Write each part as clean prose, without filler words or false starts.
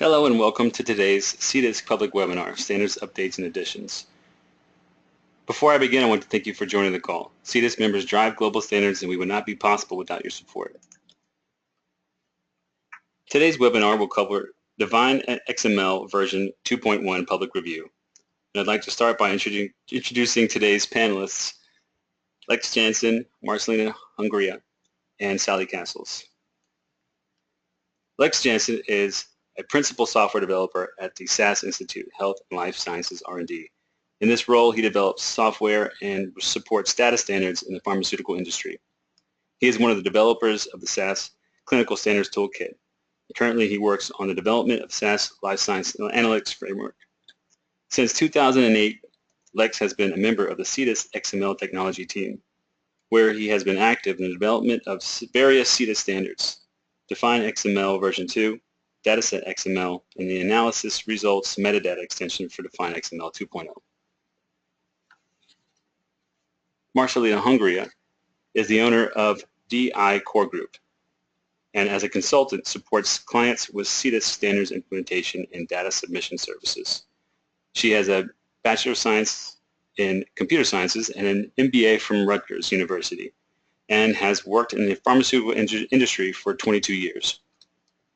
Hello and welcome to today's CDISC public webinar, Standards, Updates, and Additions. Before I begin, I want to thank you for joining the call. CDISC members drive global standards and we would not be possible without your support. Today's webinar will cover Define-XML version 2.1 public review. And I'd like to start by introducing today's panelists, Lex Jansen, Marcelina, Hungria, and Sally Cassells. Lex Jansen is a principal software developer at the SAS Institute, Health and Life Sciences R&D. In this role, he develops software and supports data standards in the pharmaceutical industry. He is one of the developers of the SAS Clinical Standards Toolkit. Currently, he works on the development of SAS Life Science Analytics Framework. Since 2008, Lex has been a member of the CDISC-XML technology team, where he has been active in the development of various CDISC standards, Define-XML version 2, Dataset.XML, and the analysis results metadata extension for Define-XML 2.0. Marcelina Hungria is the owner of DIcore Group, and as a consultant supports clients with CDISC standards implementation and data submission services. She has a Bachelor of Science in Computer Sciences and an MBA from Rutgers University, and has worked in the pharmaceutical industry for 22 years.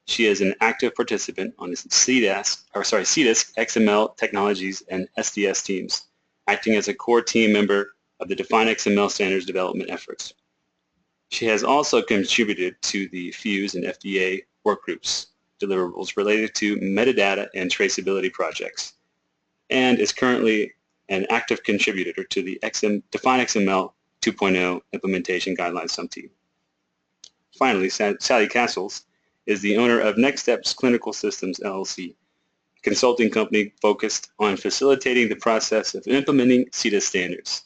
She is an active participant on the CDISC XML Technologies and SDS teams, acting as a core team member of the Define-XML standards development efforts. She has also contributed to the FUSE and FDA workgroups deliverables related to metadata and traceability projects, and is currently an active contributor to the Define-XML 2.0 implementation guidelines subteam. Finally, Sally Cassells is the owner of Next Steps Clinical Systems, LLC, a consulting company focused on facilitating the process of implementing CDISC standards.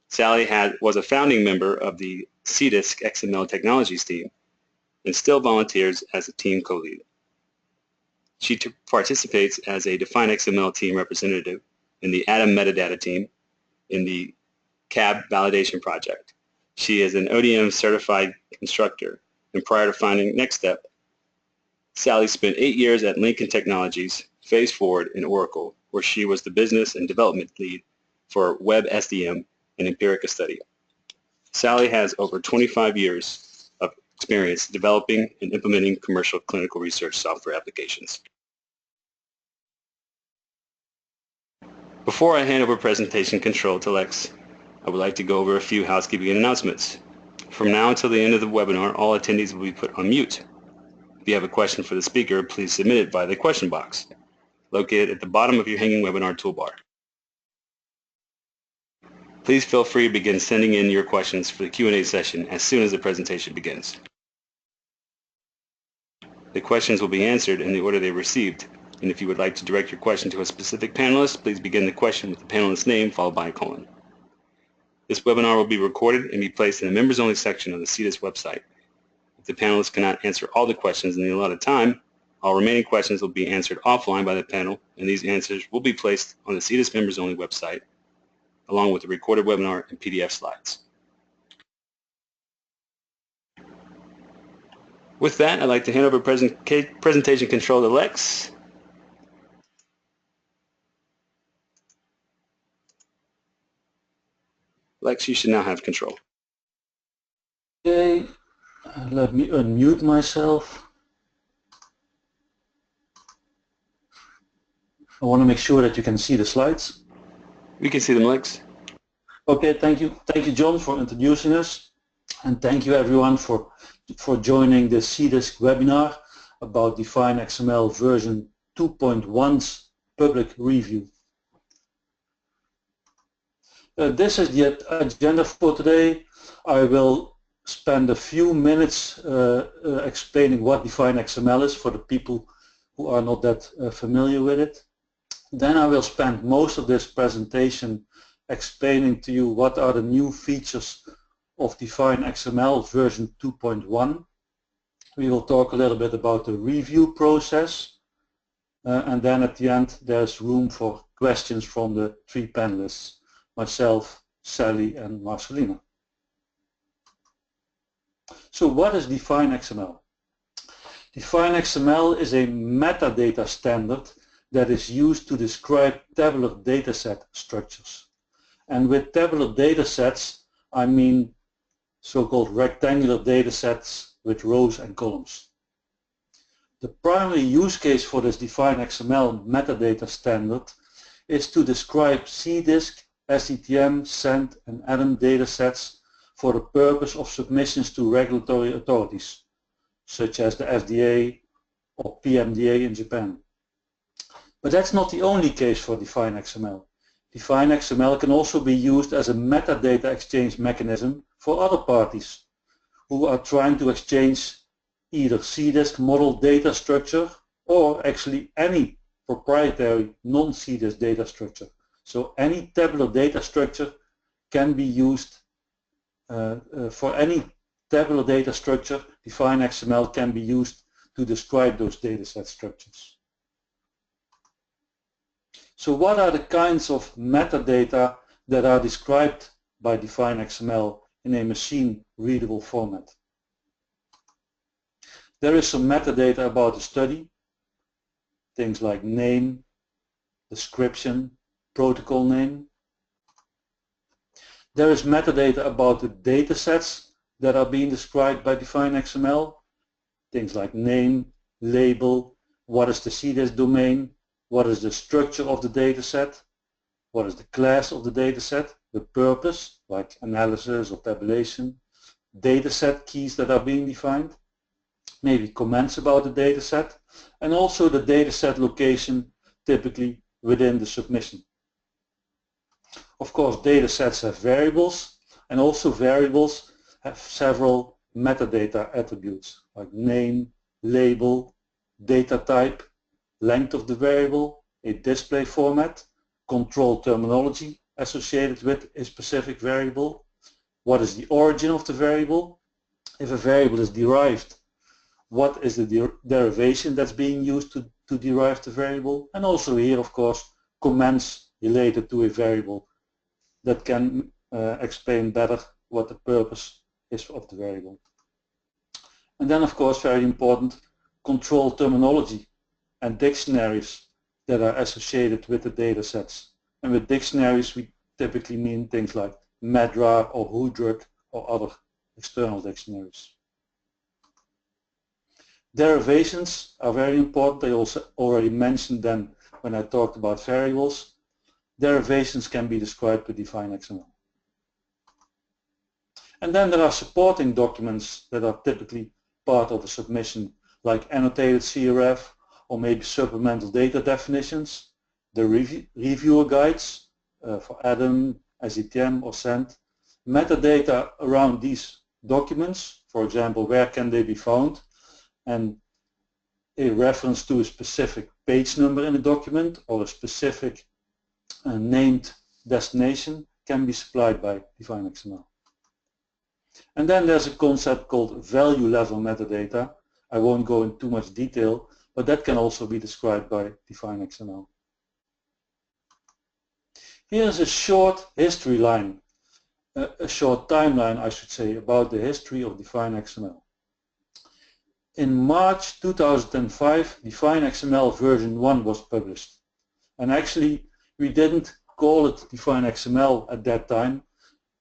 Sally was a founding member of the CDISC XML Technologies team and still volunteers as a team co-lead. She participates as a Define-XML team representative in the ADAM metadata team in the CAB validation project. She is an ODM certified instructor, and prior to finding Next Step, Sally spent 8 years at Lincoln Technologies, Phase Forward, and Oracle, where she was the business and development lead for Web SDM and Empirica Study. Sally has over 25 years of experience developing and implementing commercial clinical research software applications. Before I hand over presentation control to Lex, I would like to go over a few housekeeping announcements. From now until the end of the webinar, all attendees will be put on mute. If you have a question for the speaker, please submit it via the question box located at the bottom of your hanging webinar toolbar. Please feel free to begin sending in your questions for the Q&A session as soon as the presentation begins. The questions will be answered in the order they were received, and if you would like to direct your question to a specific panelist, please begin the question with the panelist's name followed by a colon. This webinar will be recorded and be placed in the members-only section of the CDISC website. If the panelists cannot answer all the questions in the allotted time, all remaining questions will be answered offline by the panel, and these answers will be placed on the CDISC members-only website, along with the recorded webinar and PDF slides. With that, I'd like to hand over presentation control to Lex. Lex, you should now have control. Okay, let me unmute myself. I want to make sure that you can see the slides. We can see them, Lex. Okay, thank you. Thank you, John, for introducing us. And thank you, everyone, for joining the CDISC webinar about Define-XML version 2.1's public review. This is the agenda for today. I will spend a few minutes explaining what Define-XML is for the people who are not that familiar with it. Then I will spend most of this presentation explaining to you what are the new features of Define-XML version 2.1. We will talk a little bit about the review process, and then at the end there's room for questions from the three panelists, myself, Sally, and Marcelina. So what is Define-XML? Define-XML is a metadata standard that is used to describe tabular dataset structures. And with tabular datasets, I mean so-called rectangular datasets with rows and columns. The primary use case for this Define-XML metadata standard is to describe CDISC, SETM, SEND and ADAM datasets for the purpose of submissions to regulatory authorities, such as the FDA or PMDA in Japan. But that's not the only case for Define-XML. Define-XML can also be used as a metadata exchange mechanism for other parties who are trying to exchange either CDISC model data structure or actually any proprietary non-CDISC data structure. So any tabular data structure can be used for any tabular data structure. Define-XML can be used to describe those dataset structures. So what are the kinds of metadata that are described by Define-XML in a machine-readable format? There is some metadata about the study, things like name, description, protocol name. There is metadata about the datasets that are being described by Define-XML, things like name, label, what is the CDISC domain, what is the structure of the dataset, what is the class of the dataset, the purpose, like analysis or tabulation, dataset keys that are being defined, maybe comments about the dataset, and also the dataset location typically within the submission. Of course, datasets have variables, and also variables have several metadata attributes like name, label, data type, length of the variable, a display format, control terminology associated with a specific variable, what is the origin of the variable, if a variable is derived, what is the derivation that's being used to derive the variable, and also here of course comments related to a variable that can explain better what the purpose is of the variable. And then of course, very important, control terminology and dictionaries that are associated with the data sets. And with dictionaries we typically mean things like Medra or Hoodrug or other external dictionaries. Derivations are very important. I also already mentioned them when I talked about variables. Derivations can be described with Define-XML. And then there are supporting documents that are typically part of a submission, like annotated CRF or maybe supplemental data definitions, the reviewer guides for ADAM, SETM or SEND, metadata around these documents, for example, where can they be found, and a reference to a specific page number in a document or a specific named destination can be supplied by Define-XML. And then there's a concept called value level metadata. I won't go into too much detail, but that can also be described by Define-XML. Here's a short history line, a short timeline I should say, about the history of Define-XML. In March 2005, Define-XML version 1 was published. And actually, we didn't call it Define-XML at that time.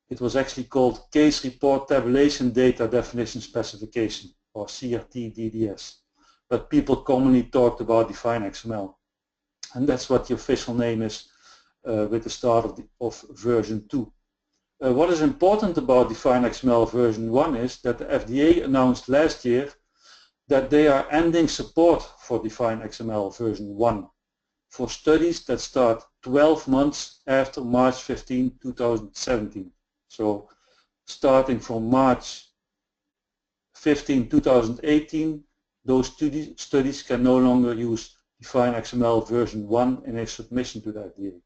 It was actually called Case Report Tabulation Data Definition Specification, or CRT-DDS. But people commonly talked about Define-XML. And that's what the official name is with the start of version 2. What is important about Define-XML version 1 is that the FDA announced last year that they are ending support for Define-XML version 1 for studies that start 12 months after March 15, 2017. So starting from March 15, 2018, those studies can no longer use Define-XML version 1 in a submission to the FDA.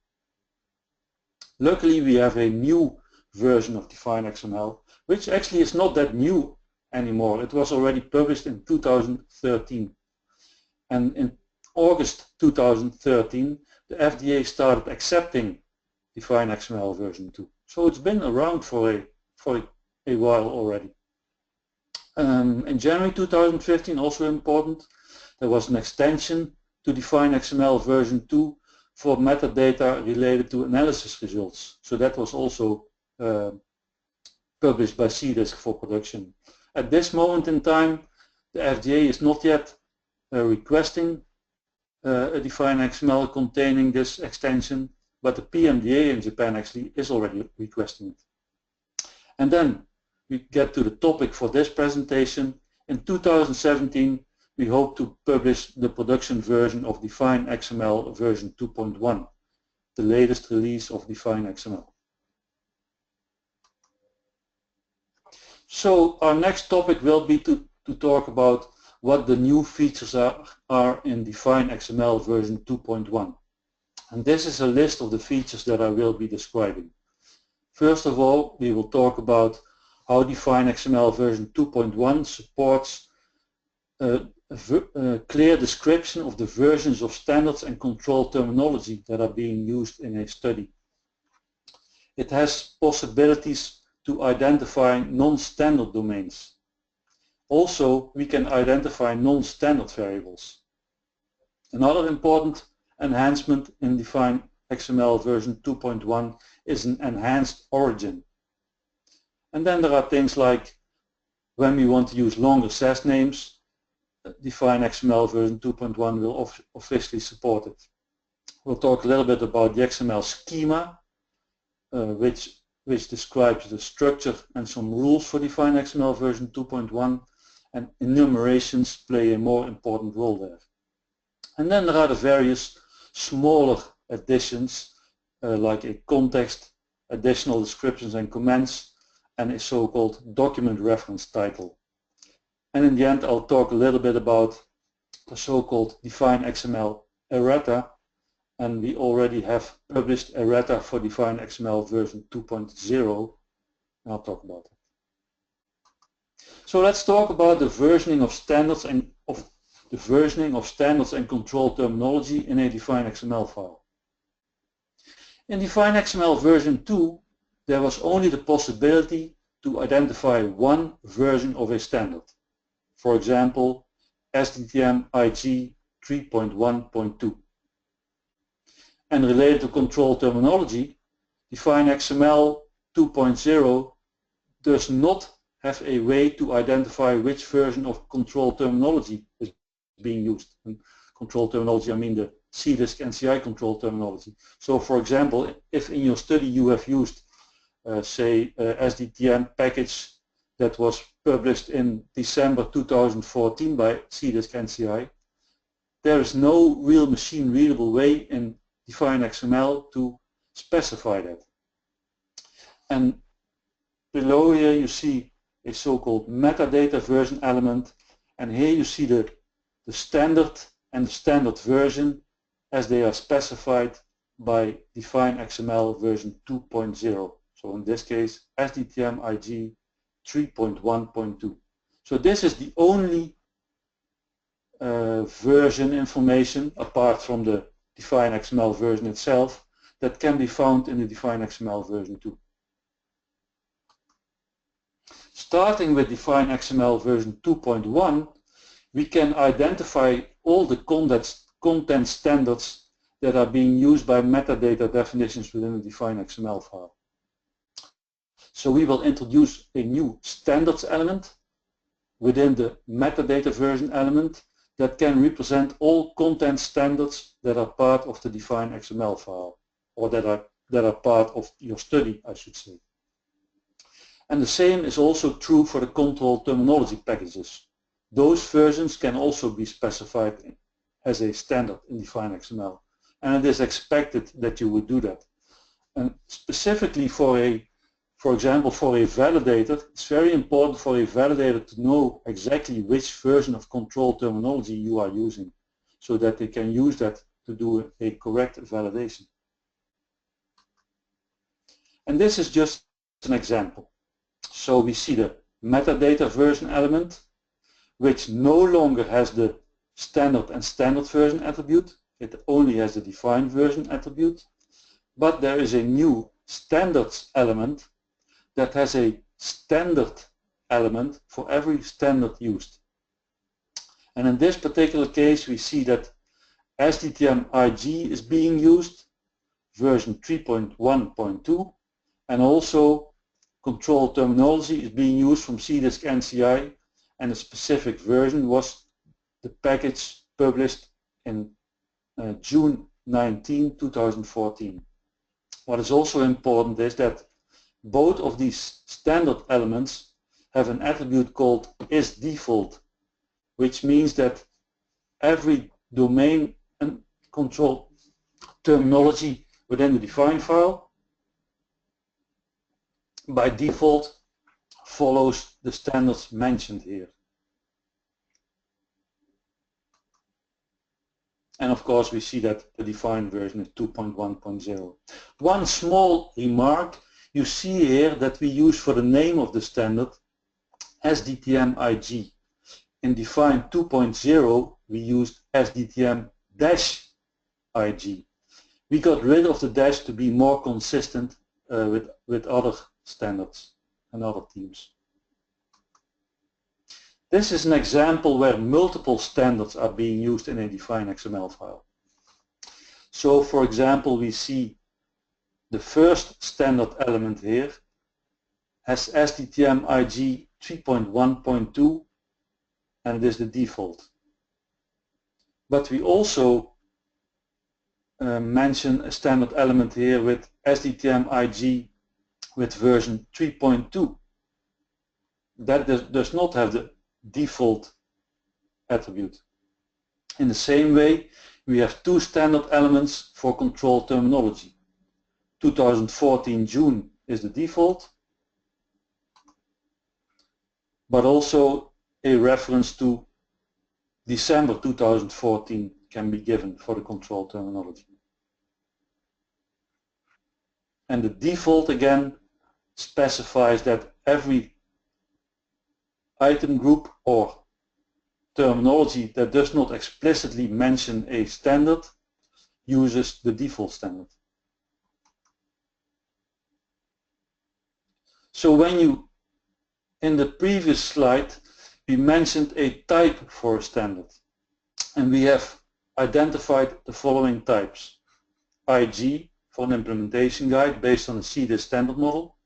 Luckily, we have a new version of Define-XML, which actually is not that new anymore. It was already published in 2013. And in August 2013, the FDA started accepting Define-XML version 2. So it's been around for a while already. In January 2015, also important, there was an extension to Define-XML version 2 for metadata related to analysis results. So that was also published by CDISC for production. At this moment in time, the FDA is not yet requesting a Define-XML containing this extension, but the PMDA in Japan actually is already requesting it. And then we get to the topic for this presentation. In 2017, we hope to publish the production version of Define-XML version 2.1, the latest release of Define-XML. So our next topic will be to talk about what the new features are in Define-XML version 2.1. And this is a list of the features that I will be describing. First of all, we will talk about how Define-XML version 2.1 supports a clear description of the versions of standards and control terminology that are being used in a study. It has possibilities to identify non-standard domains. Also, we can identify non-standard variables. Another important enhancement in Define-XML version 2.1 is an enhanced origin. And then there are things like when we want to use longer SAS names, Define-XML version 2.1 will officially support it. We'll talk a little bit about the XML schema, which describes the structure and some rules for Define-XML version 2.1, and enumerations play a more important role there. And then there are the various smaller additions like a context, additional descriptions and comments, and a so-called document reference title. And in the end, I'll talk a little bit about the so-called Define-XML errata, and we already have published errata for Define-XML version 2.0, and I'll talk about it. So let's talk about the versioning of standards and control terminology in a Define-XML file. In Define-XML version 2, there was only the possibility to identify one version of a standard. For example, SDTM-IG 3.1.2. And related to control terminology, Define-XML 2.0 does not have a way to identify which version of control terminology is being used. And control terminology, I mean the CDISC NCI control terminology. So for example, if in your study you have used say SDTM package that was published in December 2014 by CDISC NCI, there is no real machine readable way in Define-XML to specify that. And below here you see a so-called metadata version element, and here you see the standard and the standard version as they are specified by Define-XML version 2.0. So in this case, SDTM-IG 3.1.2. So this is the only version information, apart from the Define-XML version itself, that can be found in the Define-XML version 2. Starting with Define-XML version 2.1, we can identify all the content standards that are being used by metadata definitions within the Define-XML file. So we will introduce a new standards element within the metadata version element that can represent all content standards that are part of the Define-XML file, or that are part of your study, I should say. And the same is also true for the control terminology packages. Those versions can also be specified as a standard in Define-XML, and it is expected that you would do that. And specifically for example, for a validator, it's very important for a validator to know exactly which version of control terminology you are using, so that they can use that to do a correct validation. And this is just an example. So we see the metadata version element, which no longer has the standard and standard version attribute. It only has the define version attribute. But there is a new standards element that has a standard element for every standard used. And in this particular case we see that SDTM-IG is being used, version 3.1.2, and also control terminology is being used from CDISC NCI, and the specific version was the package published in June 19, 2014. What is also important is that both of these standard elements have an attribute called isDefault, which means that every domain and control terminology within the define file by default follows the standards mentioned here. And of course we see that the define version is 2.1.0. One small remark, you see here that we use for the name of the standard SDTM-IG. In define 2.0 we used SDTM-IG. We got rid of the dash to be more consistent with other standards and other teams. This is an example where multiple standards are being used in a Define-XML file. So for example we see the first standard element here has SDTM-IG 3.1.2 and it is the default. But we also mention a standard element here with SDTM-IG with version 3.2. That does not have the default attribute. In the same way, we have two standard elements for control terminology. 2014 June is the default, but also a reference to December 2014 can be given for the control terminology. And the default again specifies that every item group or terminology that does not explicitly mention a standard uses the default standard. So when you, in the previous slide, we mentioned a type for a standard, and we have identified the following types. IG for an implementation guide based on a CDISC standard model,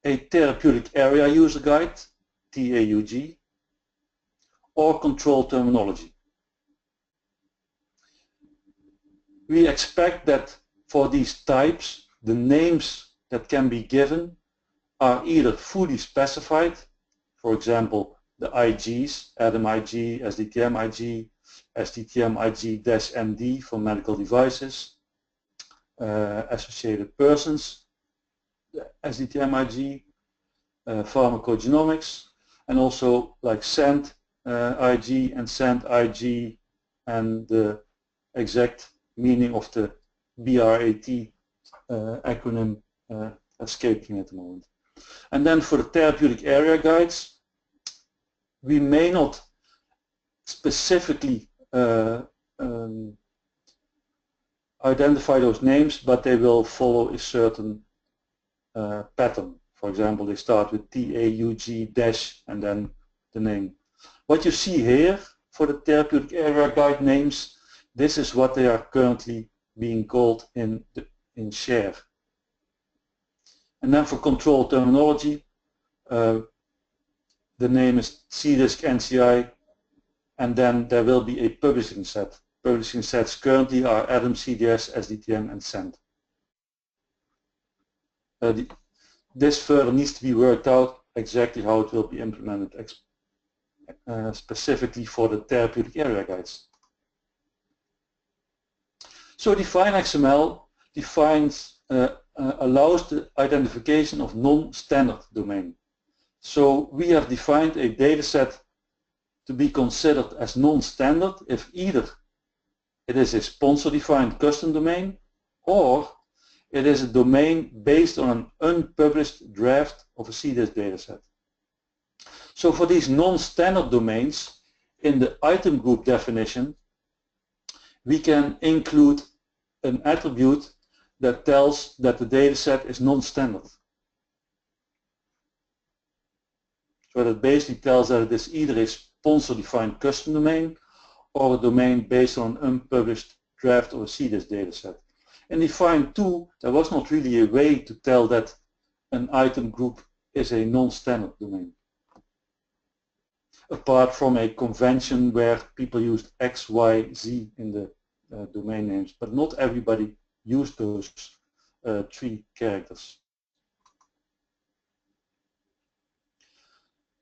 a therapeutic area user guide, TAUG, or control terminology. We expect that for these types, the names that can be given are either fully specified, for example, the IGs, Adam IG, SDTM IG, SDTM IG-MD for medical devices, associated persons, SDTM IG, pharmacogenomics, and also like SEND IG and SEND IG, and the exact meaning of the BRAT acronym escaping at the moment. And then for the therapeutic area guides, we may not specifically identify those names, but they will follow a certain pattern. For example, they start with TAUG dash and then the name. What you see here for the therapeutic area guide names, this is what they are currently being called in share. And then for control terminology, the name is CDISC NCI, and then there will be a publishing set. Publishing sets currently are Adam, CDS, SDTM, and SEND. This further needs to be worked out exactly how it will be implemented specifically for the therapeutic area guides. So Define-XML allows the identification of non-standard domain. So we have defined a dataset to be considered as non-standard if either it is a sponsor-defined custom domain or it is a domain based on an unpublished draft of a CDISC dataset. So for these non-standard domains, in the item group definition, we can include an attribute that tells that the dataset is non-standard. So that basically tells that it is either a sponsor-defined custom domain or a domain based on an unpublished draft or a CDISC dataset. In Define-2, there was not really a way to tell that an item group is a non-standard domain, apart from a convention where people used X, Y, Z in the domain names, but not everybody used those 3 characters.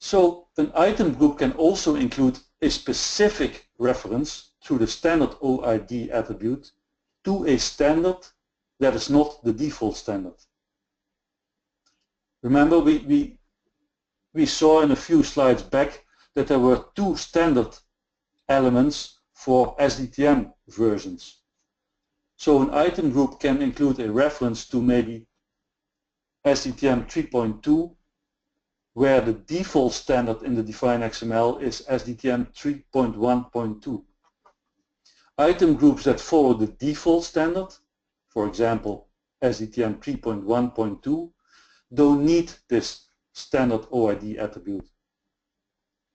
So an item group can also include a specific reference through the standard OID attribute to a standard that is not the default standard. Remember, we saw in a few slides back that there were 2 standard elements for SDTM versions. So an item group can include a reference to maybe SDTM 3.2, where the default standard in the Define-XML is SDTM 3.1.2. Item groups that follow the default standard, for example SDTM 3.1.2, don't need this standard OID attribute.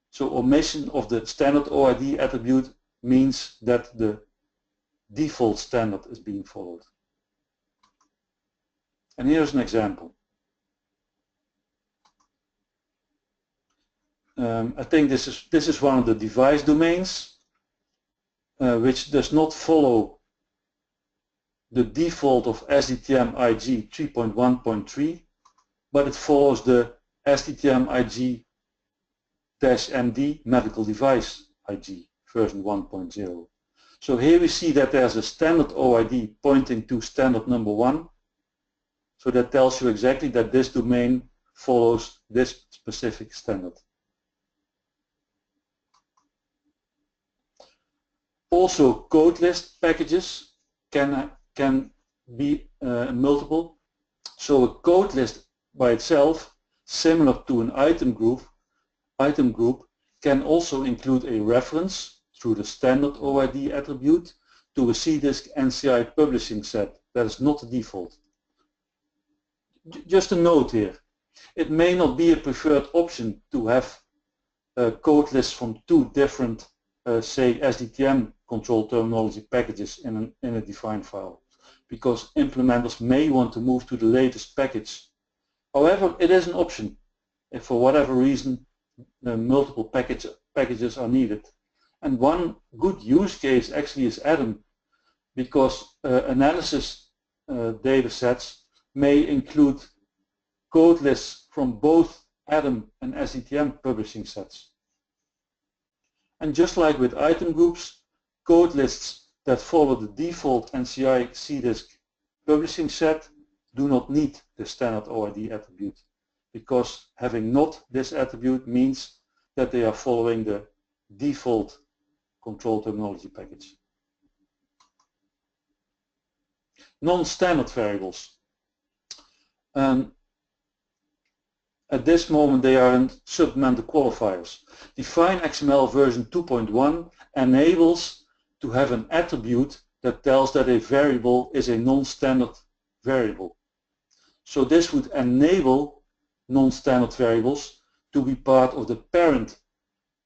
So omission of the standard OID attribute means that the default standard is being followed. And here's an example. I think this is one of the device domains which does not follow the default of SDTM IG 3.1.3, but it follows the SDTM IG-MD medical device IG version 1.0. So here we see that there's a standard OID pointing to standard number 1. So that tells you exactly that this domain follows this specific standard. Also, code list packages can be multiple. So a code list by itself, similar to an item group, can also include a reference through the standard OID attribute to a CDISC NCI publishing set that is not the default. Just a note here, it may not be a preferred option to have code lists from 2 different say SDTM control terminology packages in a defined file, because implementers may want to move to the latest package. However, it is an option if for whatever reason multiple packages are needed. And one good use case actually is Adam, because analysis data sets may include code lists from both Adam and SDTM publishing sets. And just like with item groups, code lists that follow the default NCI CDISC publishing set do not need the standard OID attribute, because having not this attribute means that they are following the default control terminology package. Non-standard variables. At this moment they are in submental qualifiers. Define-XML version 2.1 enables to have an attribute that tells that a variable is a non-standard variable. So this would enable non-standard variables to be part of the parent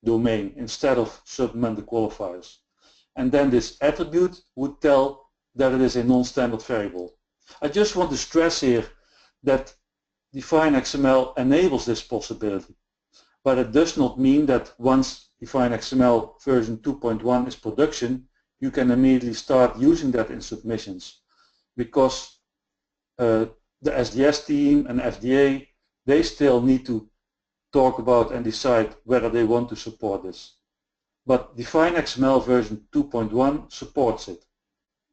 domain instead of submental qualifiers. And then this attribute would tell that it is a non-standard variable. I just want to stress here that Define-XML enables this possibility, but it does not mean that once Define-XML version 2.1 is production, you can immediately start using that in submissions, because the SDS team and FDA, they still need to talk about and decide whether they want to support this. But Define-XML version 2.1 supports it.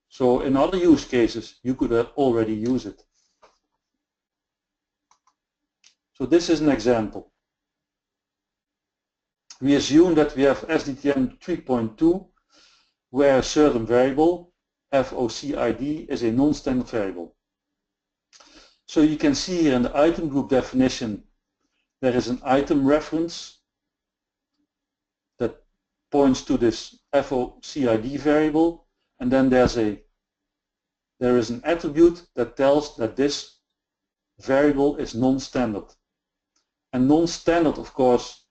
So in other use cases, you could already use it. So this is an example. We assume that we have SDTM 3.2 where a certain variable, FOCID, is a non-standard variable. So you can see here in the item group definition there is an item reference that points to this FOCID variable, and then there is an attribute that tells that this variable is non-standard. And non-standard, of course,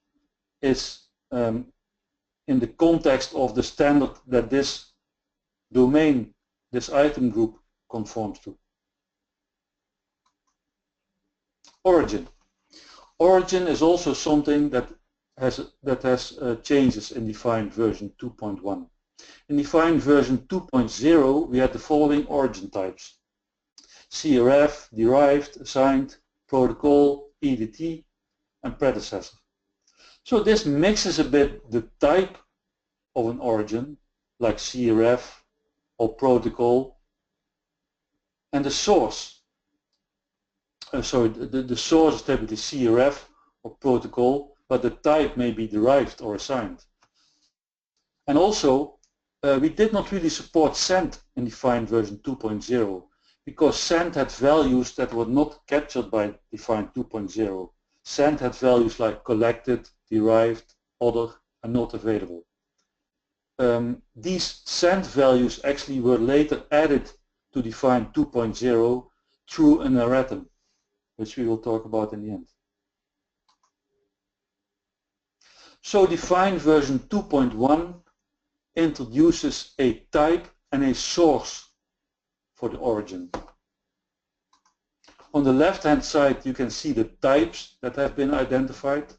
is in the context of the standard that this domain, this item group, conforms to. Origin. Origin is also something that has changes in Define version 2.1. In Define version 2.0 we had the following origin types: CRF, derived, assigned, protocol, EDT, and predecessor. So this mixes a bit the type of an origin, like CRF or protocol, and the source. The source is typically CRF or protocol, but the type may be derived or assigned. And also, we did not really support send in Define version 2.0 because send had values that were not captured by Define 2.0. Send had values like collected, derived, other, and not available. These send values actually were later added to Define 2.0 through an erratum, which we will talk about in the end. So Define version 2.1 introduces a type and a source for the origin. On the left-hand side you can see the types that have been identified: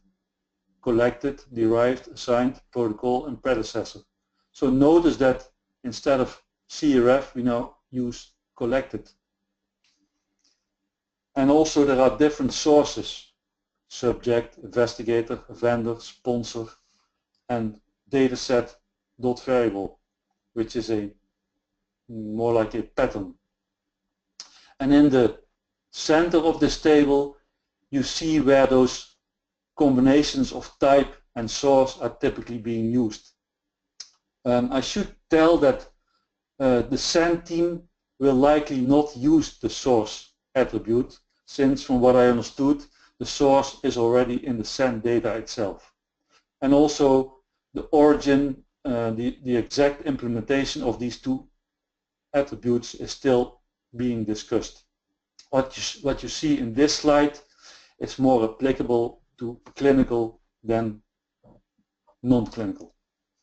collected, derived, assigned, protocol, and predecessor. So notice that instead of CRF we now use collected. And also there are different sources: subject, investigator, vendor, sponsor, and dataset.variable, which is more like a pattern. And in the center of this table you see where those combinations of type and source are typically being used. I should tell that the send team will likely not use the source attribute, since from what I understood the source is already in the send data itself. And also the origin, the exact implementation of these two attributes is still being discussed. What you see in this slide is more applicable to clinical than non-clinical.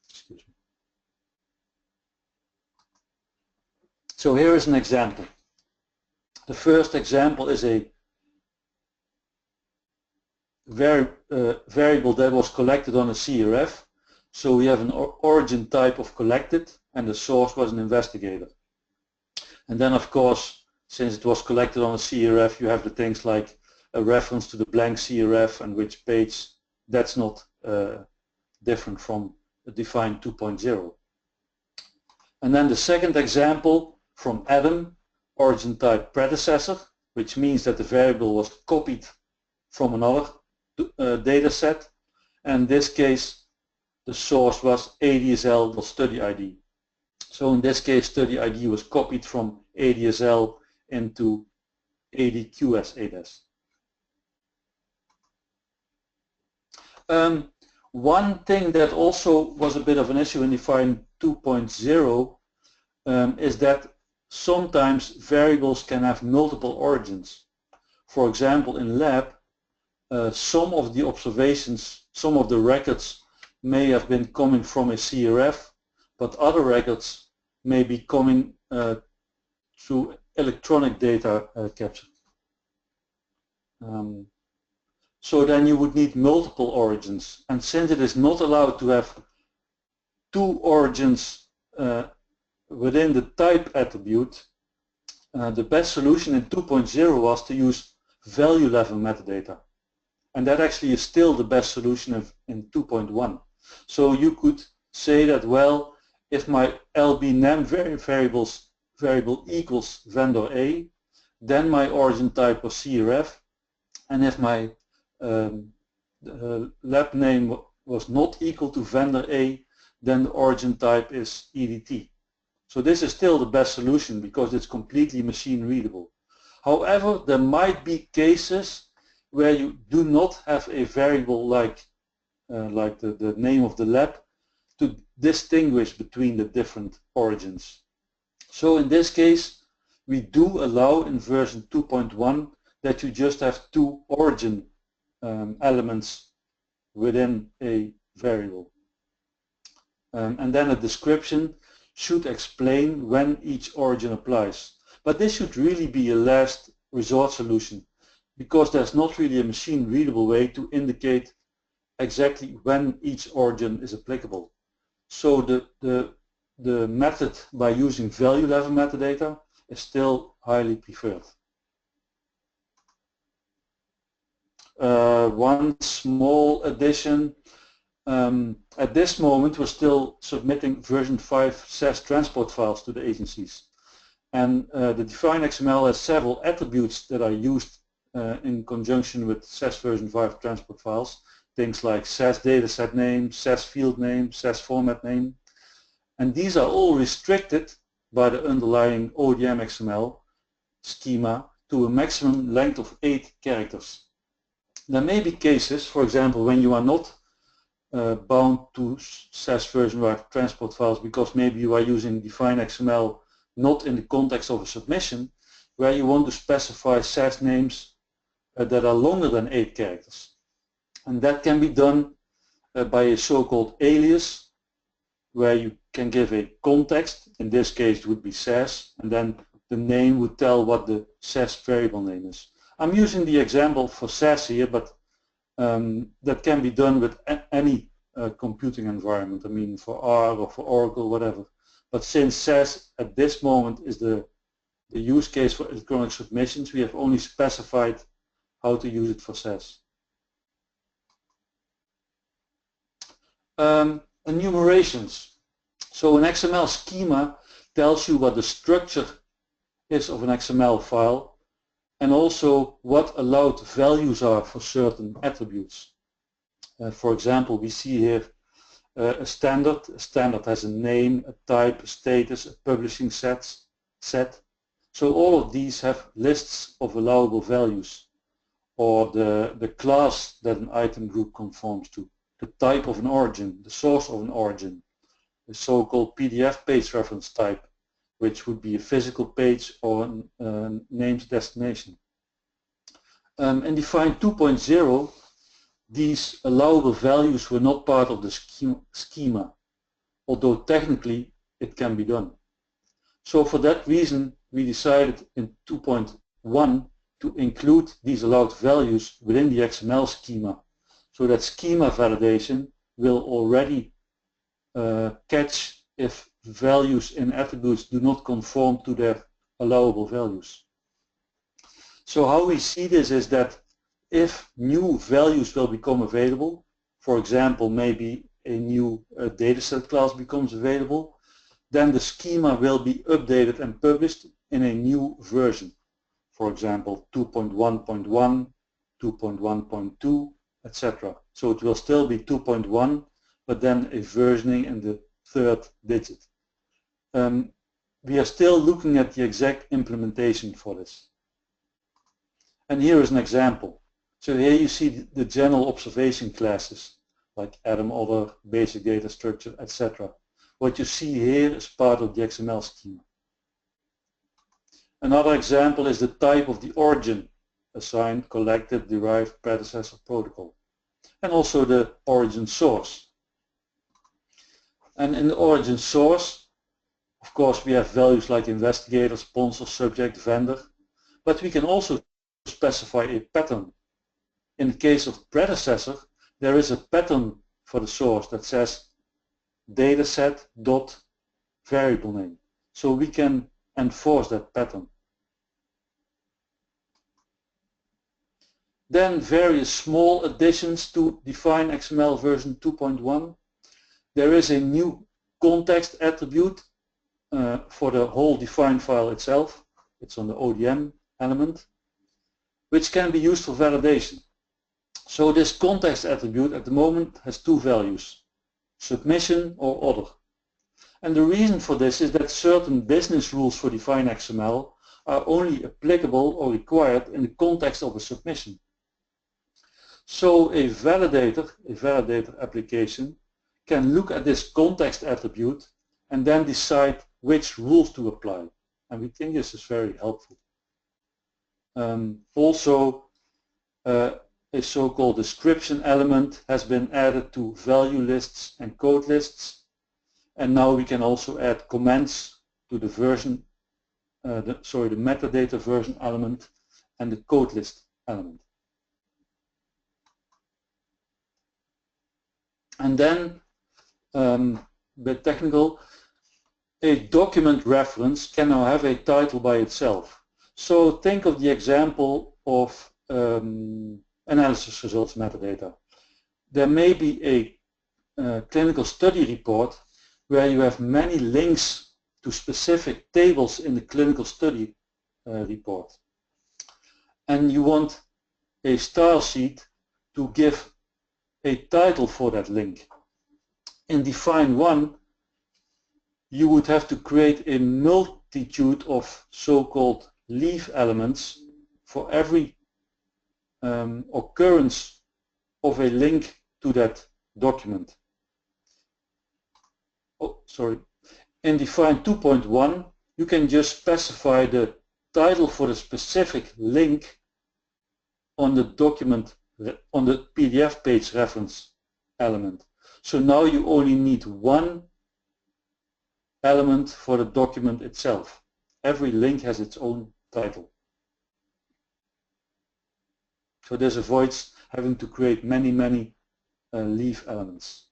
Excuse me. So here is an example. The first example is a variable that was collected on a CRF. So we have an origin type of collected and the source was an investigator. And then of course, since it was collected on a CRF, you have the things like a reference to the blank CRF and which page. That's not different from Define 2.0. And then the second example from Adam, origin type predecessor, which means that the variable was copied from another data set. And in this case, the source was ADSL.studyID. So in this case, studyID was copied from ADSL into ADQS. One thing that also was a bit of an issue in Define 2.0 is that sometimes variables can have multiple origins. For example, in lab, some of the observations, some of the records may have been coming from a CRF, but other records may be coming through electronic data capture. So then you would need multiple origins, and since it is not allowed to have two origins within the type attribute, the best solution in 2.0 was to use value level metadata, and that actually is still the best solution in 2.1. So you could say that, well, if my LB-NEM variable equals vendor A, then my origin type was CRF, and if my lab name was not equal to vendor A, then the origin type is EDT. So this is still the best solution because it's completely machine readable. However, there might be cases where you do not have a variable like the name of the lab to distinguish between the different origins. So in this case, we do allow in version 2.1 that you just have two origin elements within a variable. And then a description should explain when each origin applies. But this should really be a last resort solution, because there's not really a machine readable way to indicate exactly when each origin is applicable. So the method by using value level metadata is still highly preferred. One small addition, at this moment we're still submitting version 5 SAS transport files to the agencies. And the Define-XML has several attributes that are used in conjunction with SAS version 5 transport files. Things like SAS dataset name, SAS field name, SAS format name. And these are all restricted by the underlying ODM XML schema to a maximum length of 8 characters. There may be cases, for example, when you are not bound to SAS version 5 transport files because maybe you are using Define-XML not in the context of a submission, where you want to specify SAS names that are longer than 8 characters. And that can be done by a so-called alias, where you can give a context. In this case it would be SAS, and then the name would tell what the SAS variable name is. I'm using the example for SAS here, but that can be done with any computing environment. I mean, for R or for Oracle, whatever. But since SAS at this moment is the use case for electronic submissions, we have only specified how to use it for SAS. Enumerations. So an XML schema tells you what the structure is of an XML file and also what allowed values are for certain attributes. For example, we see here a standard. A standard has a name, a type, a status, a publishing set. So all of these have lists of allowable values, or the class that an item group conforms to, the type of an origin, the source of an origin, the so-called PDF page reference type, which would be a physical page or a named destination. In Define 2.0, these allowable values were not part of the schema, although technically it can be done. So for that reason, we decided in 2.1 to include these allowed values within the XML schema, so that schema validation will already catch if values in attributes do not conform to their allowable values. So how we see this is that if new values will become available, for example, maybe a new dataset class becomes available, then the schema will be updated and published in a new version. For example, 2.1.1, 2.1.2, etc. So it will still be 2.1, but then a versioning in the 3rd digit. We are still looking at the exact implementation for this. And here is an example. So here you see the general observation classes like Atom, Other, Basic Data Structure, etc. What you see here is part of the XML schema. Another example is the type of the origin, assigned, collected, derived, predecessor, protocol, and also the origin source. And in the origin source, of course, we have values like investigator, sponsor, subject, vendor, but we can also specify a pattern. In the case of predecessor, there is a pattern for the source that says dataset dot variable name. So we can enforce that pattern. Then various small additions to Define-XML version 2.1. There is a new context attribute for the whole Define file itself. It's on the ODM element, which can be used for validation. So this context attribute at the moment has 2 values, submission or other. And the reason for this is that certain business rules for Define-XML are only applicable or required in the context of a submission. So a validator application can look at this context attribute and then decide which rules to apply. And we think this is very helpful. Also, a so-called description element has been added to value lists and code lists, and now we can also add comments to the version, the metadata version element and the code list element. And then, a bit technical, a document reference can now have a title by itself. So think of the example of analysis results metadata. There may be a clinical study report where you have many links to specific tables in the clinical study report. And you want a style sheet to give a title for that link. In Define-1, you would have to create a multitude of so-called leaf elements for every occurrence of a link to that document. In Define 2.1, you can just specify the title for the specific link on the document, on the PDF page reference element. So now you only need one element for the document itself. Every link has its own title. So this avoids having to create many leaf elements.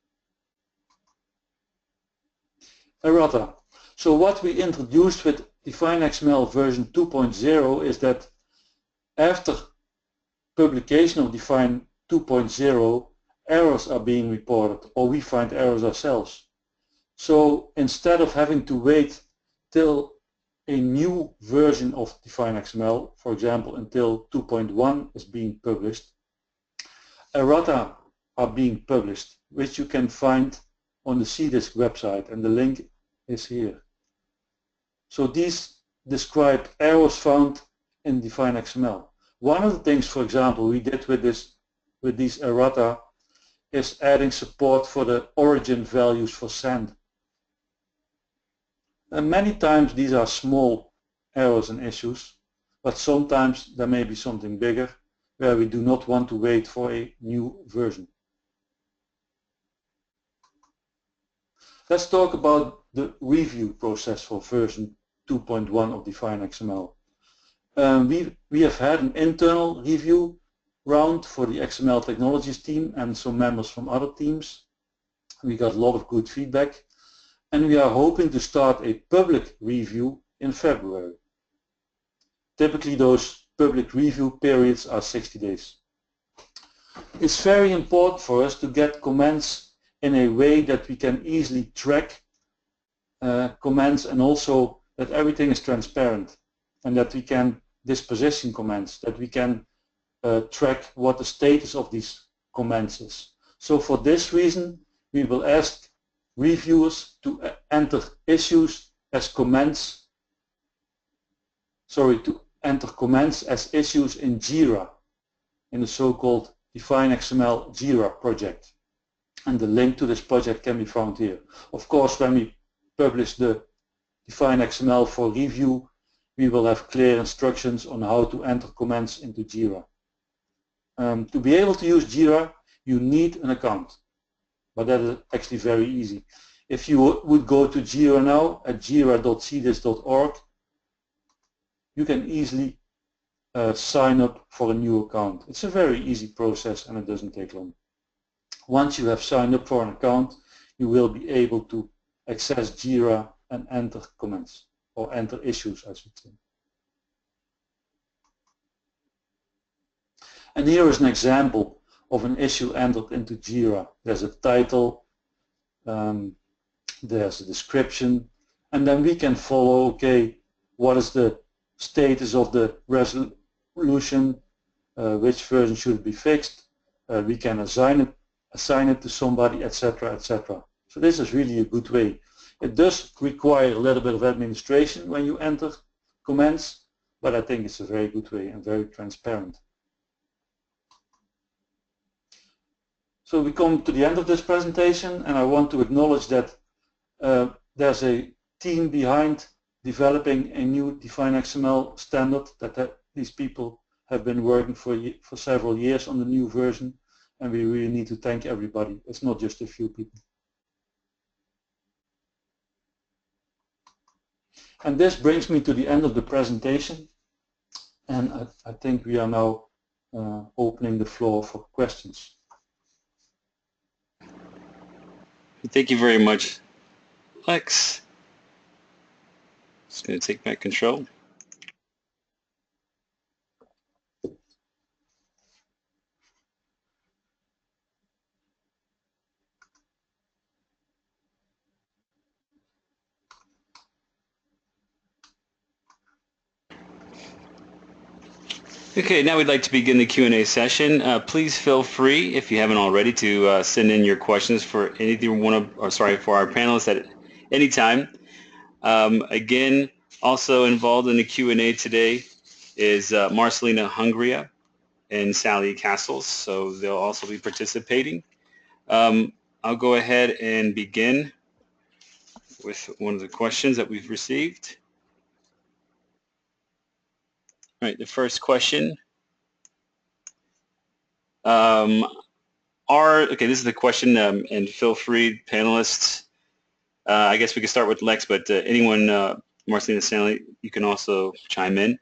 Errata. So what we introduced with Define-XML version 2.0 is that after publication of Define 2.0, errors are being reported, or we find errors ourselves. So instead of having to wait till a new version of Define-XML, for example until 2.1 is being published, errata are being published, which you can find on the CDISC website, and the link is here. So these describe errors found in Define-XML. One of the things, for example, we did with these errata is adding support for the origin values for send. And many times these are small errors and issues, but sometimes there may be something bigger where we do not want to wait for a new version. Let's talk about the review process for version 2.1 of Define-XML. We have had an internal review round for the XML technologies team and some members from other teams. We got a lot of good feedback, and we are hoping to start a public review in February. Typically those public review periods are 60 days. It's very important for us to get comments in a way that we can easily track comments, and also that everything is transparent and that we can disposition comments, that we can track what the status of these comments is. So for this reason we will ask reviewers to enter issues as comments, to enter comments as issues in JIRA, in the so-called Define-XML JIRA project. And the link to this project can be found here. Of course, when we publish the Define-XML for review, we will have clear instructions on how to enter comments into JIRA. To be able to use JIRA, you need an account, but that is actually very easy. If you would go to JIRA now at jira.cdisc.org, you can easily sign up for a new account. It's a very easy process and it doesn't take long. Once you have signed up for an account, you will be able to access JIRA and enter comments, or enter issues, I should say. And here is an example of an issue entered into JIRA. There's a title, there's a description, and then we can follow, okay, what is the status of the resolution, which version should be fixed, we can assign it to somebody, etc., etc. So this is really a good way. It does require a little bit of administration when you enter comments, but I think it's a very good way and very transparent. So we come to the end of this presentation, and I want to acknowledge that there's a team behind developing a new Define-XML standard, that these people have been working for several years on the new version, and we really need to thank everybody. It's not just a few people. And this brings me to the end of the presentation, and I think we are now opening the floor for questions. Thank you very much, Lex. Just going to take back control. Okay, now we'd like to begin the Q&A session. Please feel free, if you haven't already, to send in your questions for either one of, or sorry, for our panelists at any time. Again, also involved in the Q&A today is Marcelina Hungria and Sally Cassells, so they'll also be participating. I'll go ahead and begin with one of the questions that we've received. All right, the first question. Okay, this is the question, and feel free, panelists. I guess we could start with Lex, but anyone, Marcelina, Stanley, you can also chime in.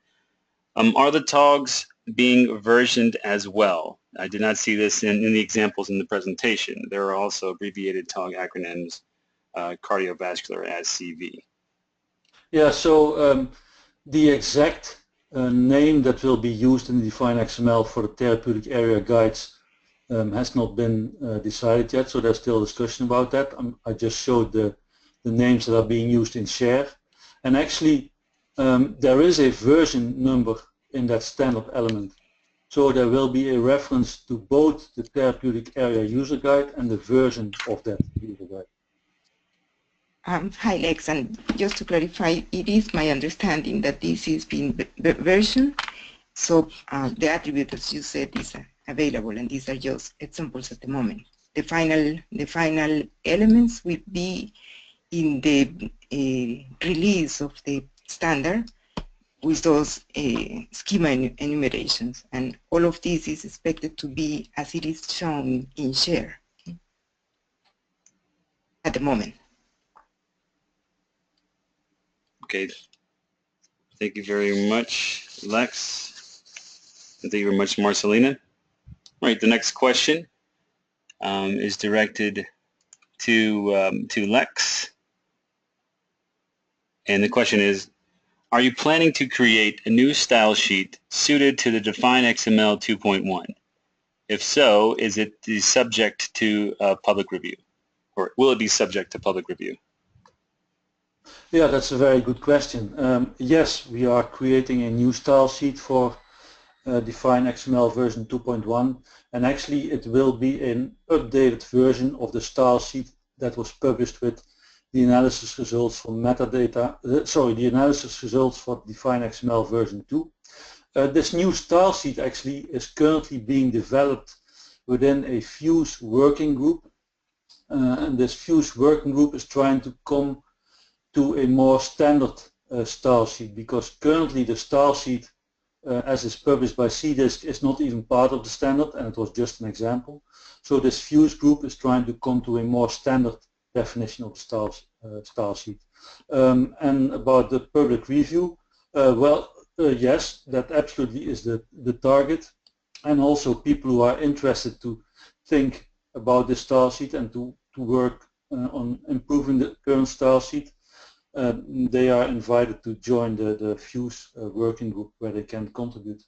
Are the TOGs being versioned as well? I did not see this in the examples in the presentation. There are also abbreviated TOG acronyms, cardiovascular as CV. Yeah, so the exact name that will be used in the Define-XML for the therapeutic area guides has not been decided yet, so there's still discussion about that. I just showed the names that are being used in share, and actually there is a version number in that standard element, so there will be a reference to both the therapeutic area user guide and the version of that user guide. Hi Lex, and just to clarify, it is my understanding that this is being version, so the attribute, as you said, is available, and these are just examples at the moment. The final elements will be in the release of the standard with those schema enumerations, and all of this is expected to be as it is shown in share at the moment. Okay, thank you very much, Lex. And thank you very much, Marcelina. All right, the next question is directed to Lex. And the question is, are you planning to create a new style sheet suited to the Define-XML 2.1? If so, is it subject to public review? Or will it be subject to public review? Yeah, that's a very good question. Yes, we are creating a new style sheet for Define-XML version 2.1, and actually it will be an updated version of the style sheet that was published with the analysis results for metadata, the analysis results for Define-XML version 2. This new style sheet actually is currently being developed within a Fuse working group, and this Fuse working group is trying to come to a more standard style sheet, because currently the style sheet as is published by CDISC is not even part of the standard, and it was just an example. So this Fuse group is trying to come to a more standard definition of the style sheet. And about the public review, yes, that absolutely is the target, and also people who are interested to think about this style sheet and to work on improving the current style sheet, they are invited to join the Fuse working group where they can contribute.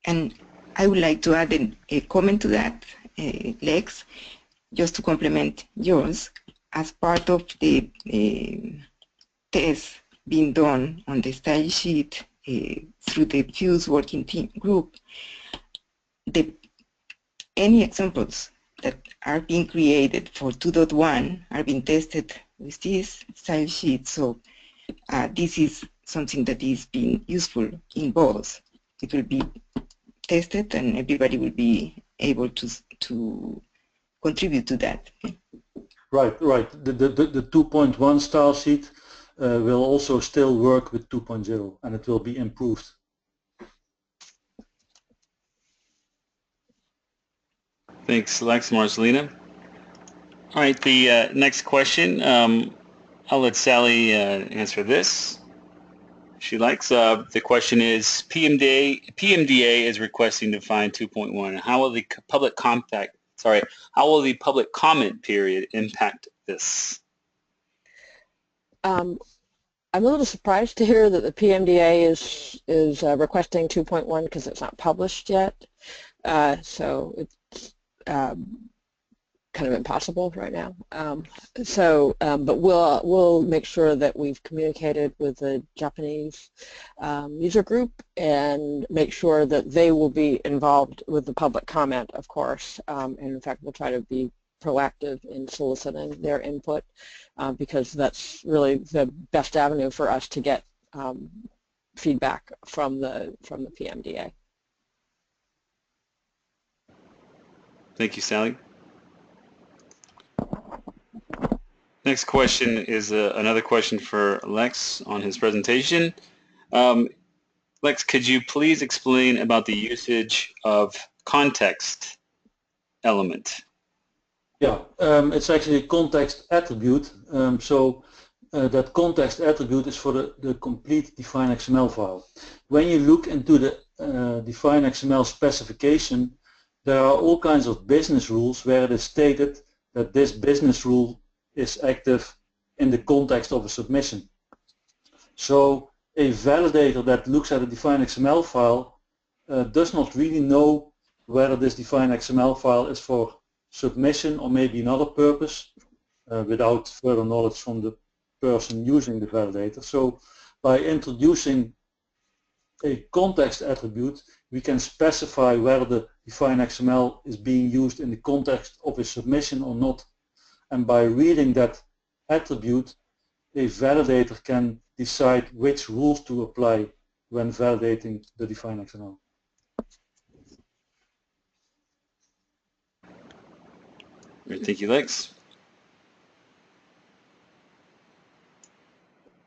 And I would like to add a comment to that, Lex, just to complement yours. As part of the test being done on the style sheet through the Fuse working team group, any examples that are being created for 2.1 are being tested with this style sheet. So this is something that is being useful in both. It will be tested and everybody will be able to contribute to that. Right. The 2.1 style sheet will also still work with 2.0, and it will be improved. Thanks, Lex. Marcelina. All right, the next question, I'll let Sally answer this. She likes. The question is, PMDA is requesting Define 2.1. How will the public comment period impact this? I'm a little surprised to hear that the PMDA is requesting 2.1 because it's not published yet. So it's kind of impossible right now. But we'll make sure that we've communicated with the Japanese user group and make sure that they will be involved with the public comment, of course. And in fact, we'll try to be proactive in soliciting their input because that's really the best avenue for us to get feedback from the PMDA. Thank you, Sally. Next question is another question for Lex on his presentation. Lex, could you please explain about the usage of context element? Yeah, it's actually a context attribute. That context attribute is for the complete Define-XML file. When you look into the Define-XML specification, there are all kinds of business rules where it is stated that this business rule is active in the context of a submission. So a validator that looks at a Define-XML file does not really know whether this Define-XML file is for submission or maybe another purpose without further knowledge from the person using the validator. So by introducing a context attribute, we can specify whether the Define-XML is being used in the context of a submission or not. And by reading that attribute, a validator can decide which rules to apply when validating the Define-XML. Thank you, Lex.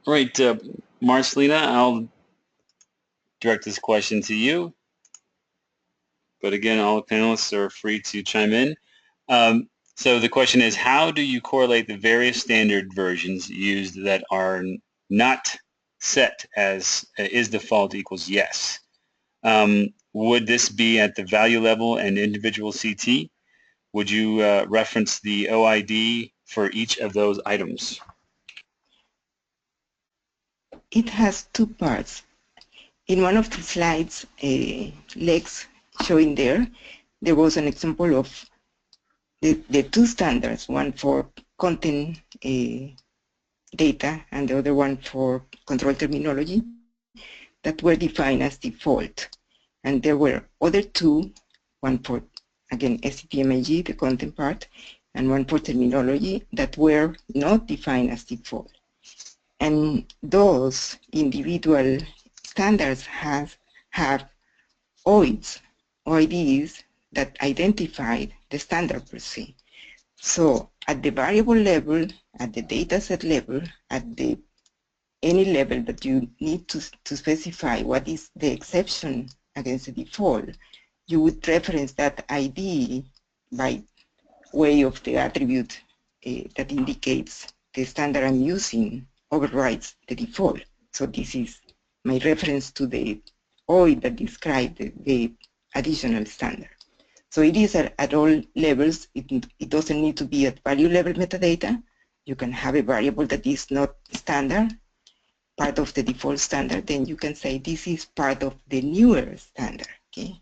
All right, Marcelina, I'll direct this question to you. But again, all the panelists are free to chime in. So the question is, how do you correlate the various standard versions used that are not set as is default equals yes? Would this be at the value level and individual CT? Would you reference the OID for each of those items? It has two parts. In one of the slides, Lex showing there was an example of the two standards, one for content data and the other one for control terminology, that were defined as default. And there were other two, one for, again, SCTMIG, the content part, and one for terminology that were not defined as default. And those individual standards have OIDs that identify the standard per se. So at the variable level, at the dataset level, at any level that you need to specify what is the exception against the default, you would reference that ID by way of the attribute that indicates the standard I'm using overrides the default. So this is my reference to the OID that describes the additional standard. So it is at all levels. It doesn't need to be at value level metadata. You can have a variable that is not standard, part of the default standard, then you can say this is part of the newer standard. Okay?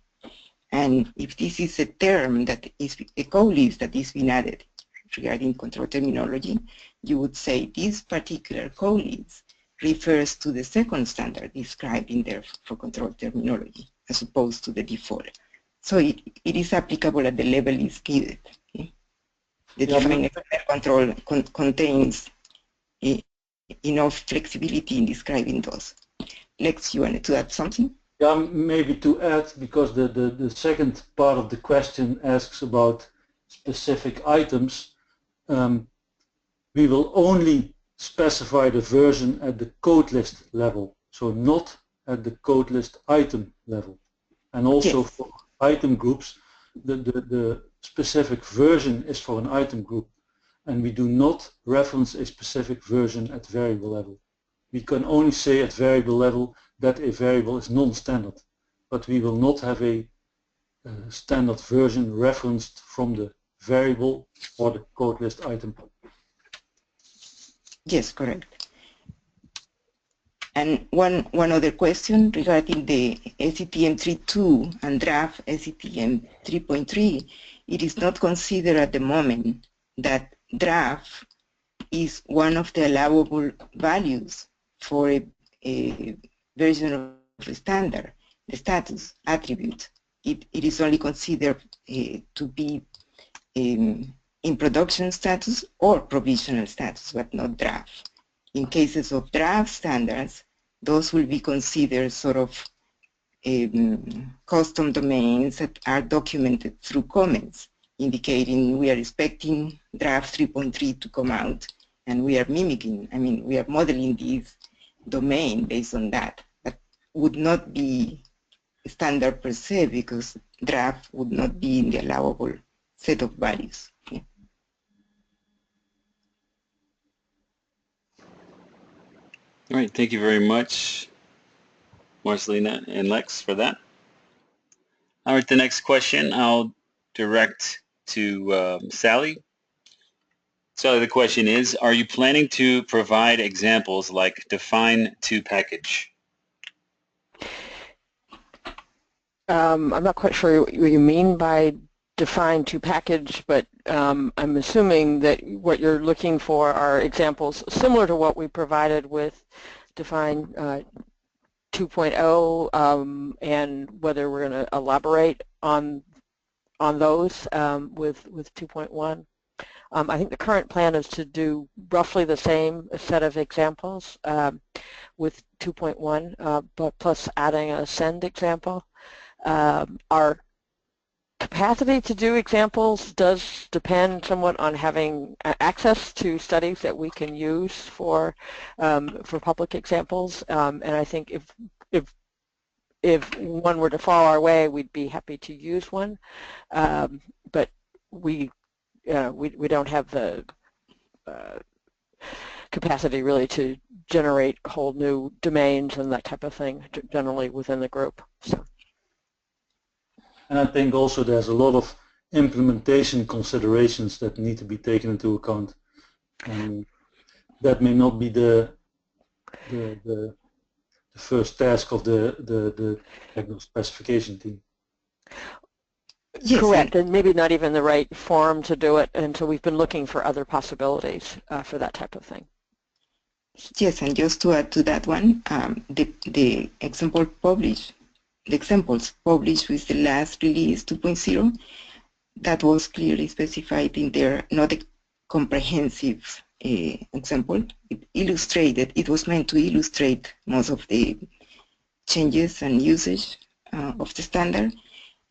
And if this is a term that is a code list that is being added regarding control terminology, you would say this particular code list refers to the second standard described in there for control terminology as opposed to the default. So it is applicable at the level is given. Okay? The Define-XML control contains enough flexibility in describing those. Lex, you wanted to add something? Yeah, maybe to add, because the second part of the question asks about specific items. We will only specify the version at the code list level, so not at the code list item level. And also Yes. for item groups, the specific version is for an item group, and we do not reference a specific version at variable level. We can only say at variable level that a variable is non-standard, but we will not have a standard version referenced from the variable or the code list item. Yes, correct. And one other question regarding the SCTM 3.2 and draft SCTM 3.3, it is not considered at the moment that draft is one of the allowable values for a version of a standard, the status attribute. It is only considered to be in production status or provisional status, but not draft. In cases of draft standards, those will be considered sort of custom domains that are documented through comments, indicating we are expecting draft 3.3 to come out, and we are mimicking, I mean, we are modeling this domain based on that. That would not be standard per se, because draft would not be in the allowable set of values. Yeah. All right, thank you very much, Marcelina and Lex, for that. All right, the next question I'll direct to Sally. So the question is, are you planning to provide examples like Define-to package? I'm not quite sure what you mean by Define-to package, but I'm assuming that what you're looking for are examples similar to what we provided with Define 2.0, and whether we're going to elaborate on those with 2.1. I think the current plan is to do roughly the same set of examples with 2.1, but plus adding a send example. Our capacity to do examples does depend somewhat on having access to studies that we can use for public examples, and I think if one were to fall our way, we'd be happy to use one, but we don't have the capacity really to generate whole new domains and that type of thing generally within the group. So. And I think also there's a lot of implementation considerations that need to be taken into account, and that may not be the first task of the technical specification team. Yes, correct, and maybe not even the right forum to do it, and so we've been looking for other possibilities for that type of thing. Yes, and just to add to that one, the examples published with the last release 2.0, that was clearly specified in there, not a comprehensive example. It was meant to illustrate most of the changes and usage of the standard,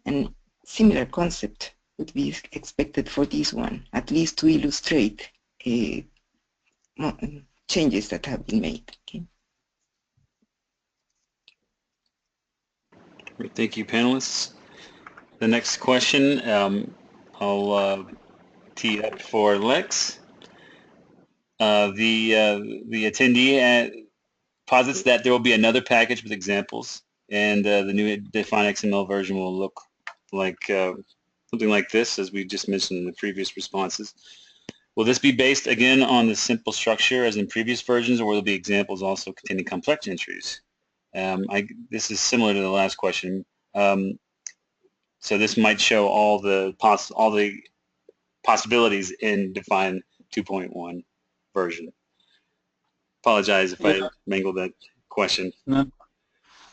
and similar concept would be expected for this one, at least to illustrate changes that have been made. Okay. Thank you, panelists. The next question I'll tee up for Lex. The attendee posits that there will be another package with examples, and the new Define-XML version will look like something like this, as we just mentioned in the previous responses. Will this be based again on the simple structure as in previous versions, or will there be examples also containing complex entries? This is similar to the last question. So this might show all the possibilities in Define 2.1 version. Apologize if I mangled that question. No,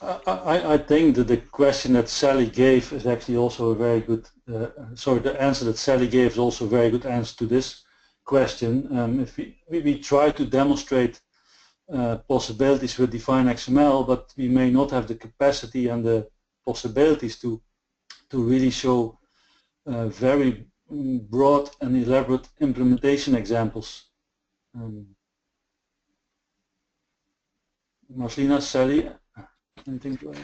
I think that the question that Sally gave is actually also a very good. The answer that Sally gave is also a very good answer to this question. If we try to demonstrate possibilities with Define-XML, but we may not have the capacity and the possibilities to really show very broad and elaborate implementation examples. Marcelina, Sally, anything to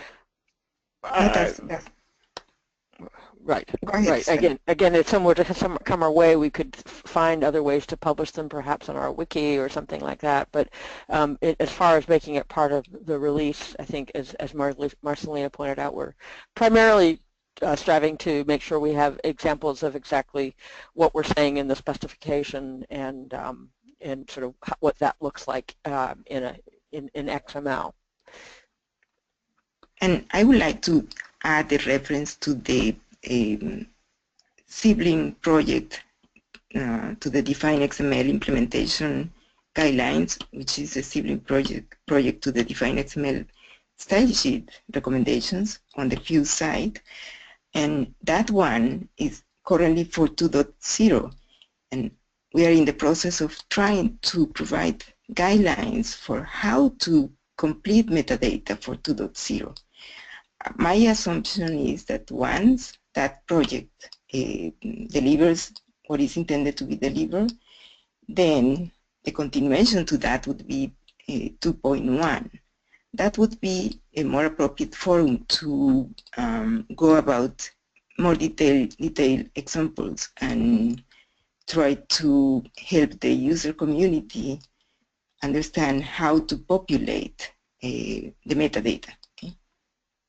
add? Right, Go ahead, right. Sally. Again, if someone were to come our way, we could find other ways to publish them, perhaps on our wiki or something like that. But as far as making it part of the release, I think, as Marcelina pointed out, we're primarily striving to make sure we have examples of exactly what we're saying in the specification and sort of what that looks like in XML. And I would like to add a reference to the sibling project to the Define-XML implementation guidelines, which is a sibling project to the Define-XML style sheet recommendations on the Fuse side. And that one is currently for 2.0. And we are in the process of trying to provide guidelines for how to complete metadata for 2.0. My assumption is that once that project delivers what is intended to be delivered, then the continuation to that would be 2.1. That would be a more appropriate forum to go about more detailed examples and try to help the user community understand how to populate the metadata.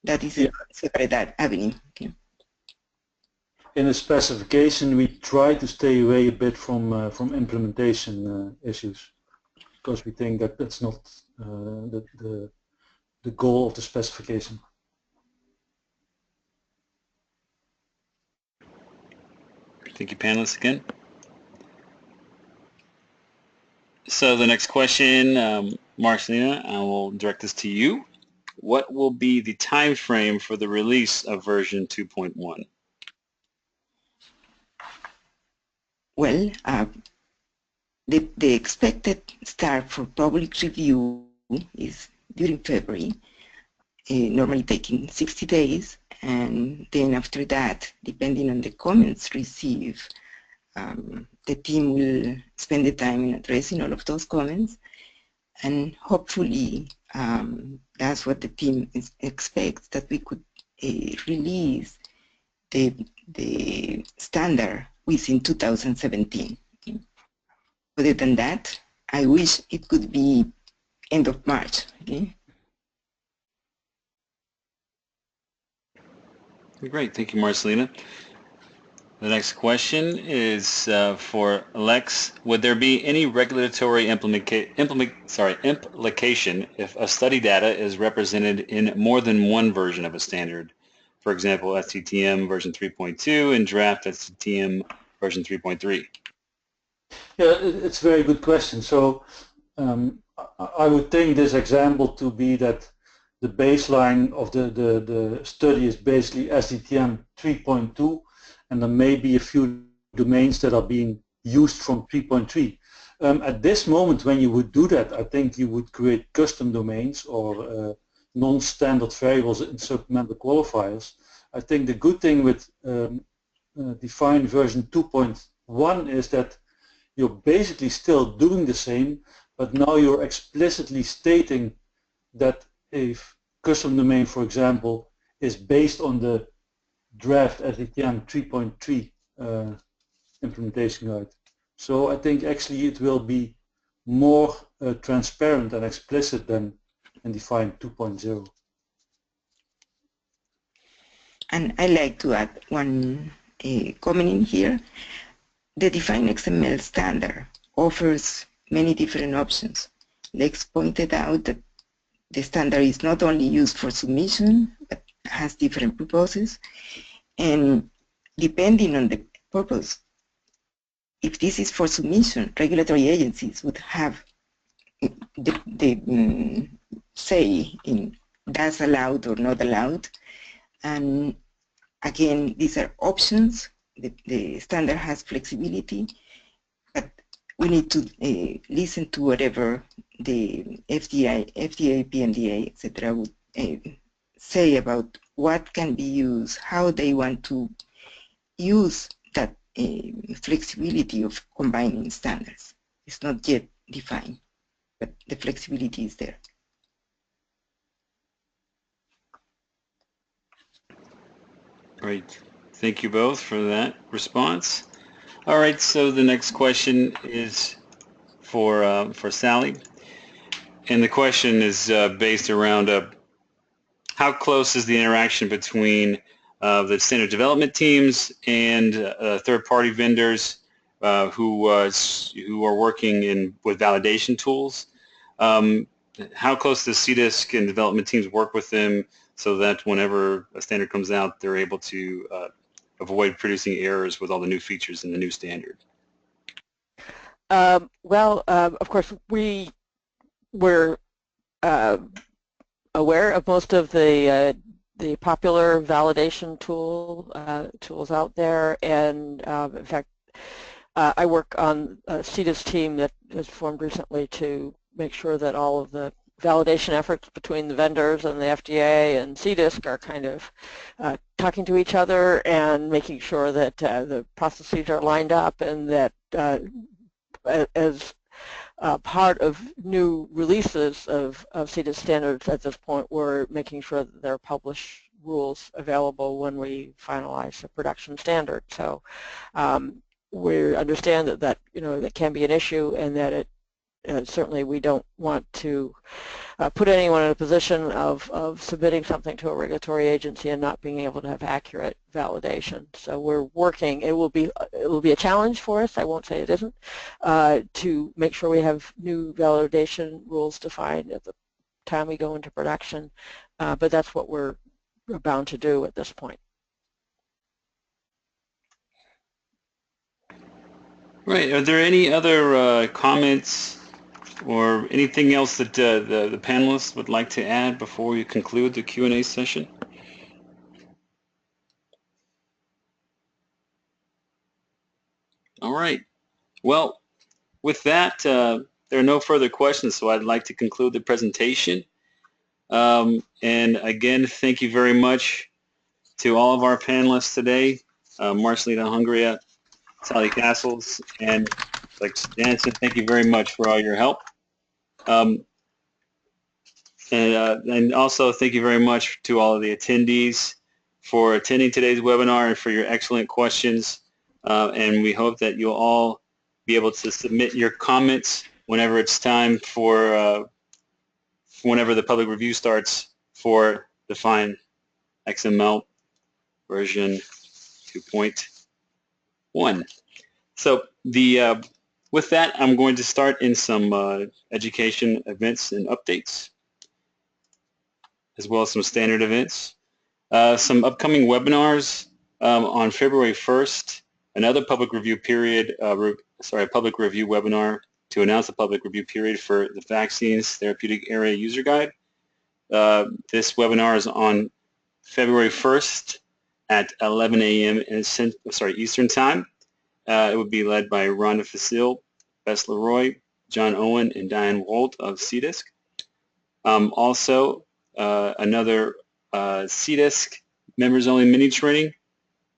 That is a separate avenue. Okay. In the specification, we try to stay away a bit from implementation issues, because we think that that's not the goal of the specification. Thank you, panelists, again. So the next question, Marcelina, I will direct this to you. What will be the time frame for the release of version 2.1? Well, the expected start for public review is during February, normally taking 60 days, and then after that, depending on the comments received, the team will spend the time in addressing all of those comments, and hopefully that's what the team expects, that we could release the standard within 2017. Okay. Other than that, I wish it could be end of March. Okay. Great, thank you, Marcelina. The next question is for Lex. Would there be any regulatory implication if a study data is represented in more than one version of a standard? For example, STTM version 3.2 and draft STTM version 3.3. Yeah, it's a very good question. So I would take this example to be that the baseline of the study is basically STTM 3.2, and there may be a few domains that are being used from 3.3. At this moment, when you would do that, I think you would create custom domains or non-standard variables in supplemental qualifiers. I think the good thing with Define version 2.1 is that you're basically still doing the same, but now you're explicitly stating that a custom domain, for example, is based on the draft STTM 3.3 implementation guide. So I think actually it will be more transparent and explicit than in Define 2.0. And I like to add one comment in here. The Define-XML standard offers many different options. Lex pointed out that the standard is not only used for submission, but has different purposes. And depending on the purpose, if this is for submission, regulatory agencies would have the say in that's allowed or not allowed. And again, these are options. The standard has flexibility, but we need to listen to whatever the FDA, PMDA, etc. would say about what can be used, how they want to use that flexibility of combining standards. It's not yet defined, but the flexibility is there. All right. Thank you both for that response. All right. So the next question is for Sally, and the question is based around how close is the interaction between the standard development teams and third-party vendors who are working with validation tools? How close does CDISC and development teams work with them so that whenever a standard comes out, they're able to avoid producing errors with all the new features in the new standard? Of course, we're aware of most of the popular validation tools out there, and in fact, I work on a CDISC team that was formed recently to make sure that all of the validation efforts between the vendors and the FDA and CDISC are kind of talking to each other and making sure that the processes are lined up, and that as part of new releases of CDISC standards at this point, we're making sure that there are published rules available when we finalize the production standard. So we understand that that can be an issue, and that it certainly we don't want to put anyone in a position of submitting something to a regulatory agency and not being able to have accurate validation. So we're working. It will be a challenge for us. I won't say it isn't, to make sure we have new validation rules defined at the time we go into production. But that's what we're bound to do at this point. Right. Are there any other comments or anything else that the panelists would like to add before we conclude the Q&A session? All right. Well, with that, there are no further questions, so I'd like to conclude the presentation. And again, thank you very much to all of our panelists today, Marcelina Hungria, Sally Cassells, and Lex Jansen. Thank you very much for all your help. And also thank you very much to all of the attendees for attending today's webinar and for your excellent questions. And we hope that you'll all be able to submit your comments whenever it's time for whenever the public review starts for Define-XML version 2.1. So with that, I'm going to start in some education events and updates, as well as some standard events. Some upcoming webinars on February 1st, another public review period, public review webinar to announce the public review period for the Vaccines Therapeutic Area User Guide. This webinar is on February 1st at 11 a.m. Eastern Time. It would be led by Rhonda Facile, Bess Leroy, John Owen, and Diane Wold of CDISC. Also, another CDISC members-only mini-training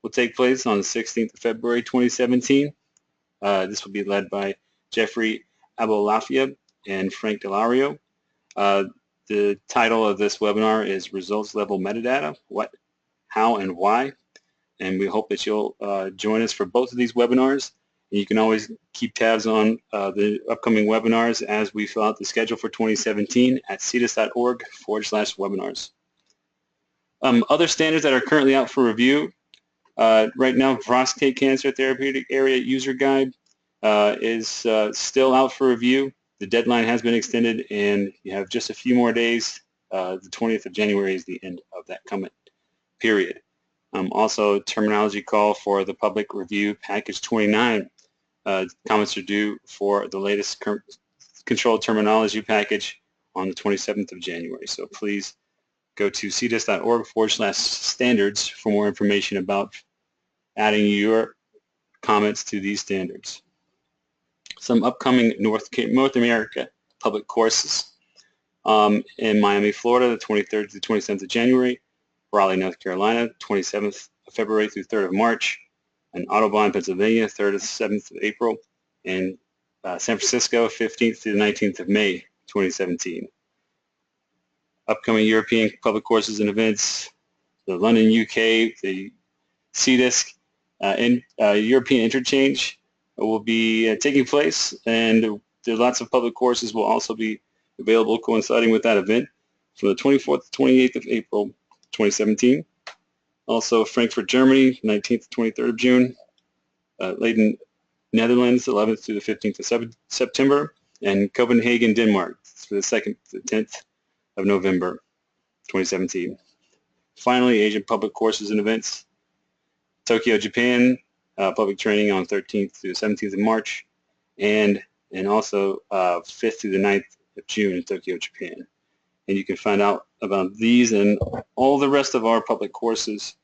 will take place on the 16th of February 2017. This will be led by Jeffrey Abolafia and Frank Delario. The title of this webinar is Results Level Metadata, What, How, and Why. And we hope that you'll join us for both of these webinars. And you can always keep tabs on the upcoming webinars as we fill out the schedule for 2017 at cdisc.org/webinars. Other standards that are currently out for review. Right now, prostate cancer therapeutic area user guide is still out for review. The deadline has been extended, and you have just a few more days. The 20th of January is the end of that comment period. Also, terminology call for the public review package 29. Comments are due for the latest controlled terminology package on the 27th of January. So please go to cdisc.org/standards for more information about adding your comments to these standards. Some upcoming North America public courses in Miami, Florida, the 23rd to the 27th of January, Raleigh, North Carolina, 27th of February through 3rd of March, and Audubon, Pennsylvania, 3rd to 7th of April, and San Francisco, 15th to the 19th of May, 2017. Upcoming European public courses and events, the London, UK, the CDISC European interchange will be taking place, and there are lots of public courses will also be available coinciding with that event from the 24th to 28th of April 2017. Also Frankfurt, Germany, 19th to 23rd of June, Leiden, Netherlands, 11th to the 15th of September, and Copenhagen, Denmark, for the 2nd to the 10th of November 2017. Finally, Asian public courses and events. Tokyo, Japan, public training on 13th through the 17th of March, and also 5th through the 9th of June in Tokyo, Japan. And you can find out about these and all the rest of our public courses,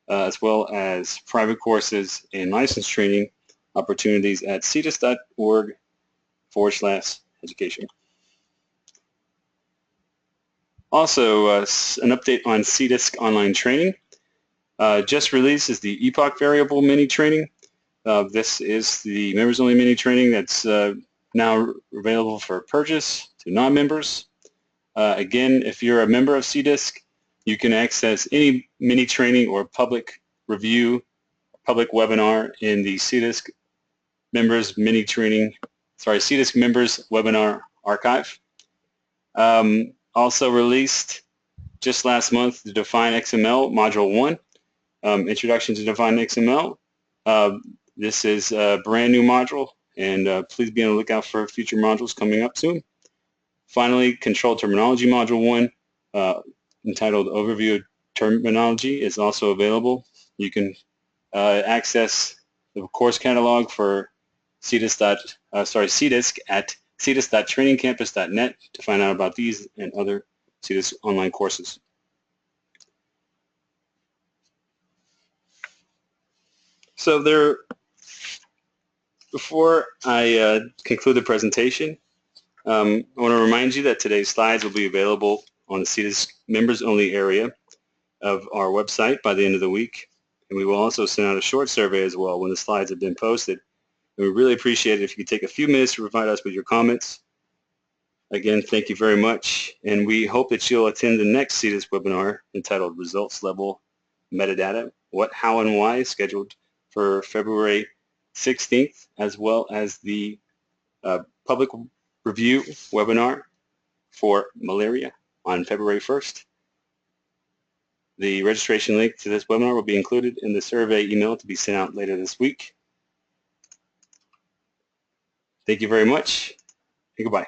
as well as private courses and license training opportunities at cdisc.org/education. Also, an update on CDISC online training. Just released is the Epoch Variable Mini Training. This is the members-only mini training that's now available for purchase to non-members. Again, if you're a member of CDISC, you can access any mini training or public review, public webinar in the CDISC members mini training, CDISC members webinar archive. Also released just last month, the Define-XML Module 1, Introduction to Define-XML. This is a brand new module, and please be on the lookout for future modules coming up soon. Finally, Control Terminology Module 1, entitled Overview of Terminology, is also available. You can access the course catalog for CDISC at cdisc.trainingcampus.net to find out about these and other CDISC online courses. So before I conclude the presentation, I want to remind you that today's slides will be available on the CDISC members-only area of our website by the end of the week. And we will also send out a short survey as well when the slides have been posted. And we really appreciate it if you could take a few minutes to provide us with your comments. Again, thank you very much. And we hope that you'll attend the next CDISC webinar entitled Results Level Metadata, What, How, and Why, scheduled for February 16th, as well as the public review webinar for malaria on February 1st. The registration link to this webinar will be included in the survey email to be sent out later this week. Thank you very much, and goodbye.